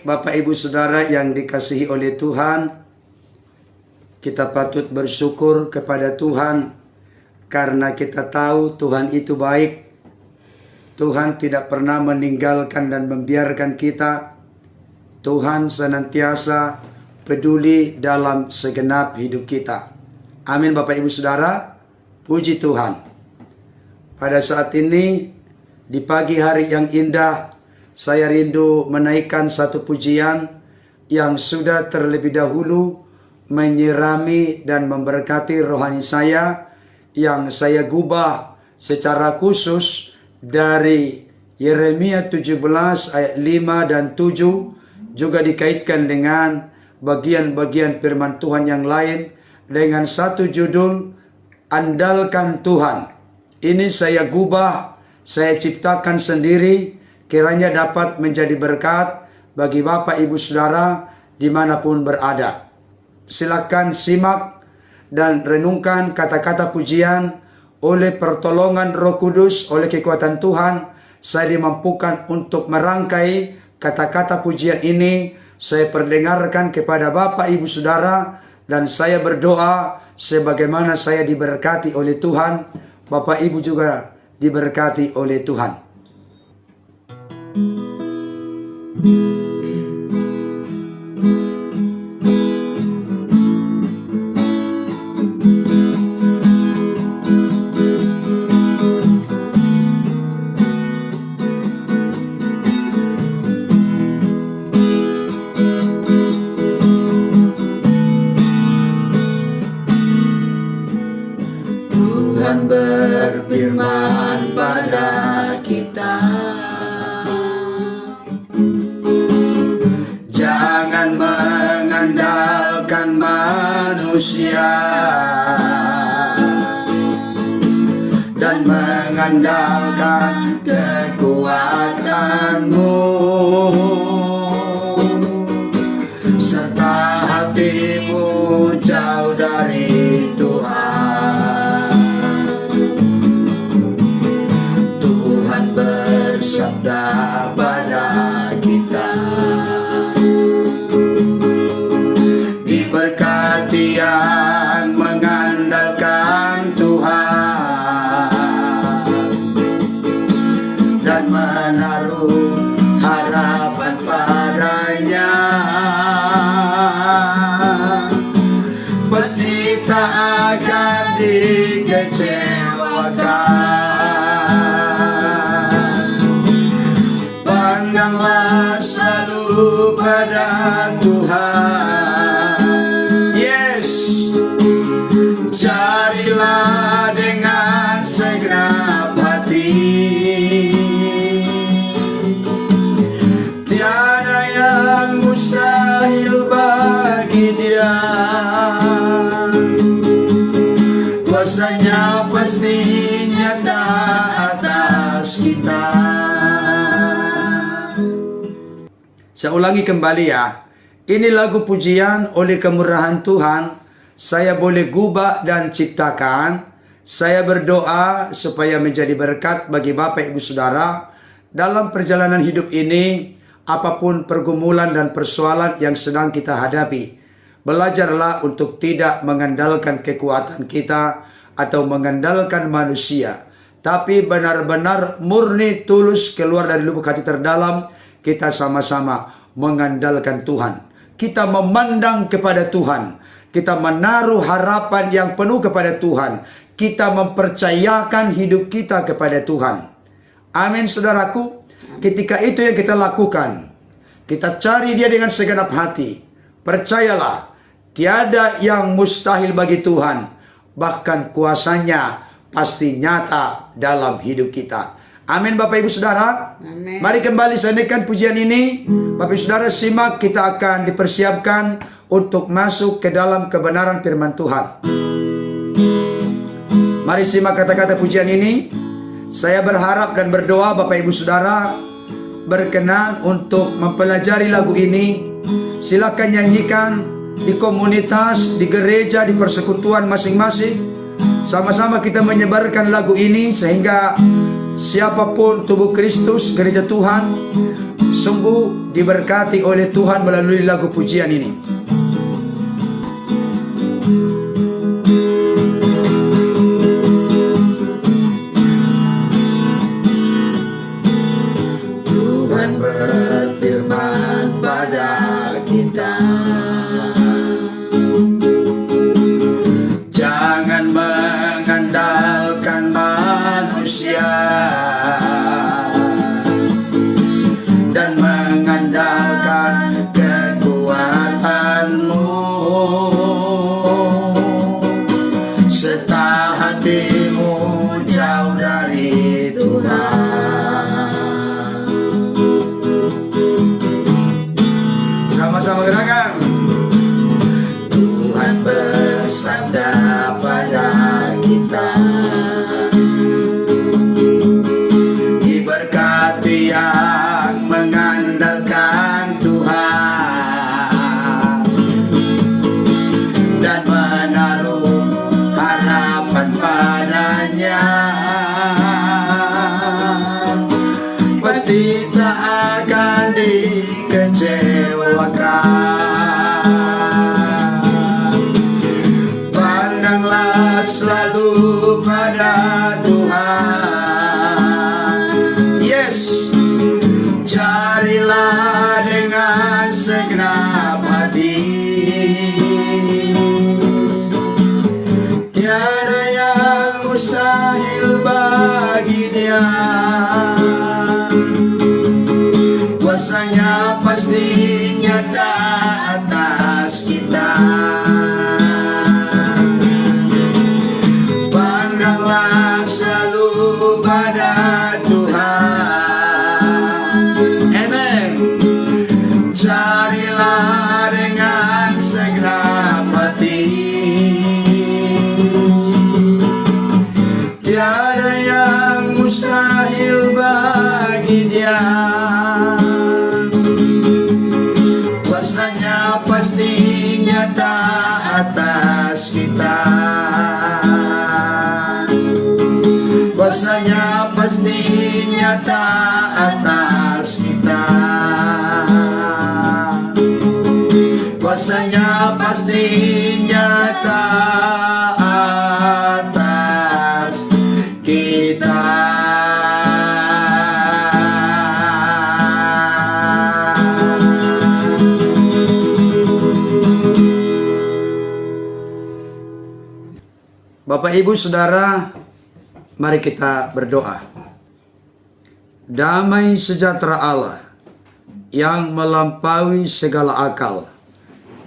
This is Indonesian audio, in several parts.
Bapak Ibu Saudara yang dikasihi oleh Tuhan, kita patut bersyukur kepada Tuhan karena kita tahu Tuhan itu baik. Tuhan tidak pernah meninggalkan dan membiarkan kita. Tuhan senantiasa peduli dalam segenap hidup kita. Amin Bapak Ibu Saudara, puji Tuhan. Pada saat ini, di pagi hari yang indah, saya rindu menaikkan satu pujian yang sudah terlebih dahulu menyirami dan memberkati rohani saya, yang saya gubah secara khusus dari Yeremia 17 ayat 5 dan 7, juga dikaitkan dengan bagian-bagian firman Tuhan yang lain dengan satu judul, Andalkan Tuhan. Ini saya gubah, saya ciptakan sendiri, kiranya dapat menjadi berkat bagi Bapak Ibu Saudara dimanapun berada. Silakan simak dan renungkan kata-kata pujian. Oleh pertolongan Roh Kudus, oleh kekuatan Tuhan, saya dimampukan untuk merangkai kata-kata pujian ini. Saya perdengarkan kepada Bapak Ibu Saudara, dan saya berdoa sebagaimana saya diberkati oleh Tuhan, Bapak Ibu juga diberkati oleh Tuhan. Tuhan berfirman pada kita, jangan mengandalkan manusia dan mengandalkan kekuatanmu, serta hatimu jauh dari Tuhan. Tuhan bersabda pada kita, diberkati yang mengandalkan Tuhan dan menaruh harapan padanya, pasti tak akan dikecewakan. Pandanglah selalu pada Tuhan. Yes, carilah dengan segenap hati. Tiada yang mustahil bagi Dia. Kuasanya pasti nyata atas kita. Saya ulangi kembali ya. Ini lagu pujian oleh kemurahan Tuhan. Saya boleh gubah dan ciptakan. Saya berdoa supaya menjadi berkat bagi Bapak Ibu Saudara dalam perjalanan hidup ini, apapun pergumulan dan persoalan yang sedang kita hadapi. Belajarlah untuk tidak mengandalkan kekuatan kita atau mengandalkan manusia, tapi benar-benar murni tulus keluar dari lubuk hati terdalam. Kita sama-sama mengandalkan Tuhan. Kita memandang kepada Tuhan. Kita menaruh harapan yang penuh kepada Tuhan. Kita mempercayakan hidup kita kepada Tuhan. Amin saudaraku. Ketika itu yang kita lakukan, kita cari Dia dengan segenap hati. Percayalah, tiada yang mustahil bagi Tuhan. Bahkan kuasanya pasti nyata dalam hidup kita. Amin Bapak Ibu Saudara. Amin. Mari kembali saya naikkan pujian ini. Bapak Ibu Saudara simak, kita akan dipersiapkan untuk masuk ke dalam kebenaran firman Tuhan. Mari simak kata-kata pujian ini. Saya berharap dan berdoa Bapak Ibu Saudara berkenan untuk mempelajari lagu ini. Silakan nyanyikan di komunitas, di gereja, di persekutuan masing-masing. Sama-sama kita menyebarkan lagu ini sehingga siapapun tubuh Kristus, gereja Tuhan, sungguh diberkati oleh Tuhan melalui lagu pujian ini. Tuhan berfirman pada kita, jangan mengandalkan manusia dan mengandalkan kekuatanmu, serta hatimu jauh dari Tuhan. Sama-sama gerakan. Tuhan bersabda pada kita, diberkati yang mengandalkan Tuhan dan menaruh harapan padanya, pasti tak akan dikecewakan. Pandanglah selalu pada Tuhan. Yes. Carilah dengan segenap hati, tiada yang mustahil bagi Dia. Kuasanya pasti nyata atas kita. Pandanglah selalu pada Tuhan. Amen. Carilah dengan segenap hati, tiada yang mustahil bagi Dia. Kuasanya pasti nyata atas kita. Kuasanya pasti nyata atas kita. Kuasanya pasti nyata atas kita. Bapak, Ibu, Saudara, mari kita berdoa. Damai sejahtera Allah yang melampaui segala akal,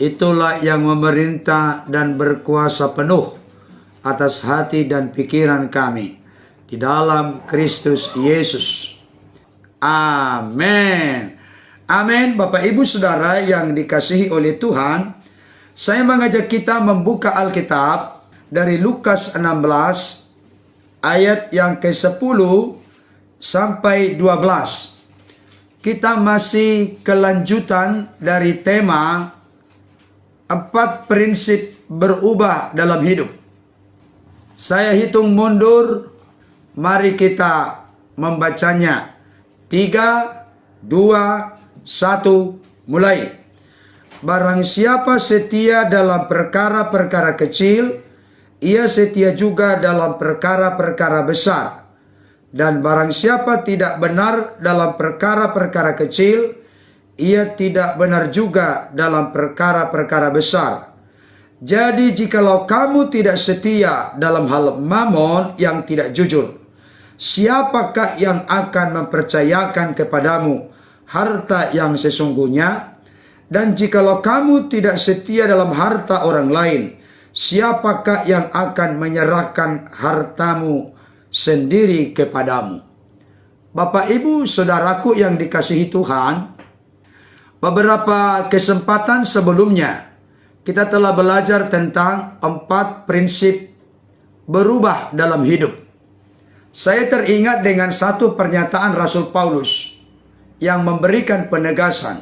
itulah yang memerintah dan berkuasa penuh atas hati dan pikiran kami di dalam Kristus Yesus. Amin. Amin. Bapak, Ibu, Saudara yang dikasihi oleh Tuhan, saya mengajak kita membuka Alkitab dari Lukas 16 ayat yang ke-10 sampai 12. Kita masih kelanjutan dari tema 4 prinsip berubah dalam hidup. Saya hitung mundur, mari kita membacanya. 3, 2, 1, mulai. Barang siapa setia dalam perkara-perkara kecil, ia setia juga dalam perkara-perkara besar. Dan barang siapa tidak benar dalam perkara-perkara kecil, ia tidak benar juga dalam perkara-perkara besar. Jadi jikalau kamu tidak setia dalam hal mamon yang tidak jujur, siapakah yang akan mempercayakan kepadamu harta yang sesungguhnya? Dan jikalau kamu tidak setia dalam harta orang lain, siapakah yang akan menyerahkan hartamu sendiri kepadamu? Bapak, Ibu, Saudaraku yang dikasihi Tuhan, beberapa kesempatan sebelumnya kita telah belajar tentang 4 prinsip berubah dalam hidup. Saya teringat dengan satu pernyataan Rasul Paulus yang memberikan penegasan,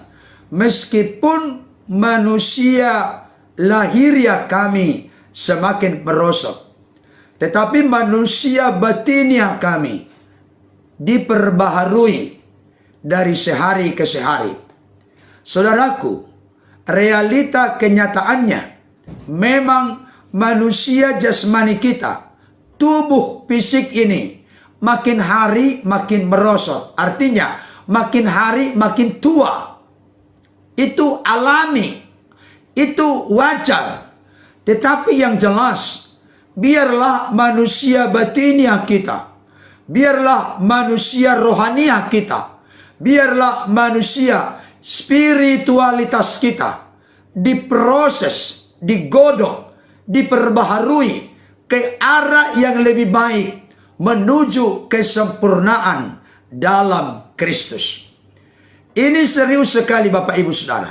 meskipun manusia lahiriah kami semakin merosot, tetapi manusia batiniah kami diperbaharui dari sehari ke sehari. Saudaraku, realita kenyataannya memang manusia jasmani kita, tubuh fisik ini makin hari makin merosot. Artinya makin hari makin tua. Itu alami, itu wajar. Tetapi yang jelas, biarlah manusia batiniah kita, biarlah manusia rohaniah kita, biarlah manusia spiritualitas kita diproses, digodok, diperbaharui ke arah yang lebih baik menuju kesempurnaan dalam Kristus. Ini serius sekali Bapak Ibu Saudara.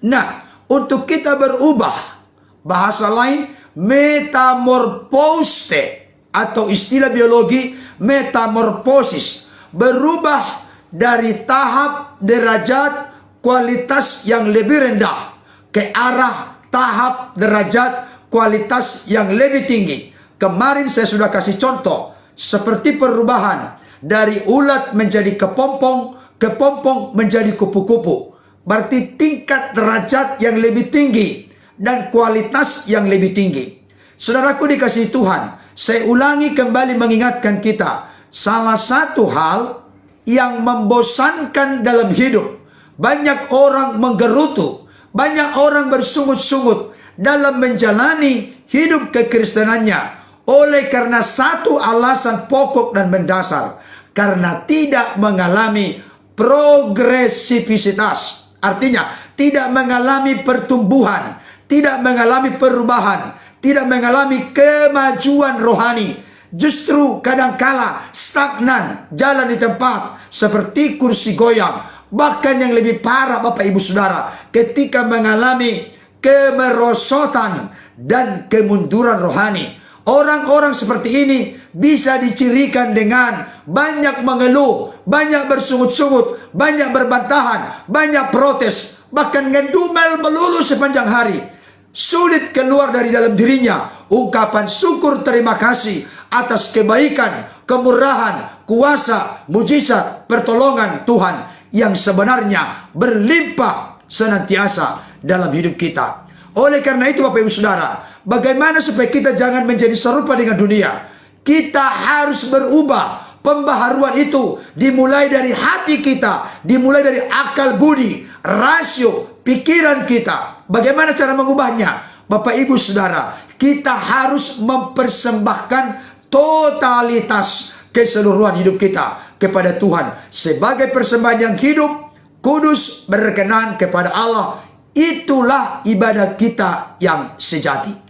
Nah, untuk kita berubah, bahasa lain metamorfose atau istilah biologi metamorfosis, berubah dari tahap derajat kualitas yang lebih rendah ke arah tahap derajat kualitas yang lebih tinggi. Kemarin saya sudah kasih contoh seperti perubahan dari ulat menjadi kepompong, kepompong menjadi kupu-kupu. Berarti tingkat derajat yang lebih tinggi dan kualitas yang lebih tinggi. Saudaraku dikasihi Tuhan, saya ulangi kembali mengingatkan kita, salah satu hal yang membosankan dalam hidup, banyak orang menggerutu, banyak orang bersungut-sungut dalam menjalani hidup kekristenannya oleh karena satu alasan pokok dan mendasar, karena tidak mengalami progresivitas. Artinya tidak mengalami pertumbuhan, tidak mengalami perubahan, tidak mengalami kemajuan rohani. Justru kadangkala stagnan, jalan di tempat seperti kursi goyang. Bahkan yang lebih parah Bapak Ibu Saudara, ketika mengalami kemerosotan dan kemunduran rohani. Orang-orang seperti ini bisa dicirikan dengan banyak mengeluh, banyak bersungut-sungut, banyak berbantahan, banyak protes, bahkan ngedumel melulu sepanjang hari. Sulit keluar dari dalam dirinya ungkapan syukur terima kasih atas kebaikan, kemurahan, kuasa, mujizat, pertolongan Tuhan yang sebenarnya berlimpah senantiasa dalam hidup kita. Oleh karena itu Bapak Ibu Saudara, bagaimana supaya kita jangan menjadi serupa dengan dunia? Kita harus berubah. Pembaharuan itu dimulai dari hati kita, dimulai dari akal budi, rasio, pikiran kita. Bagaimana cara mengubahnya? Bapak Ibu Saudara, kita harus mempersembahkan totalitas keseluruhan hidup kita kepada Tuhan sebagai persembahan yang hidup, kudus, berkenan kepada Allah. Itulah ibadah kita yang sejati.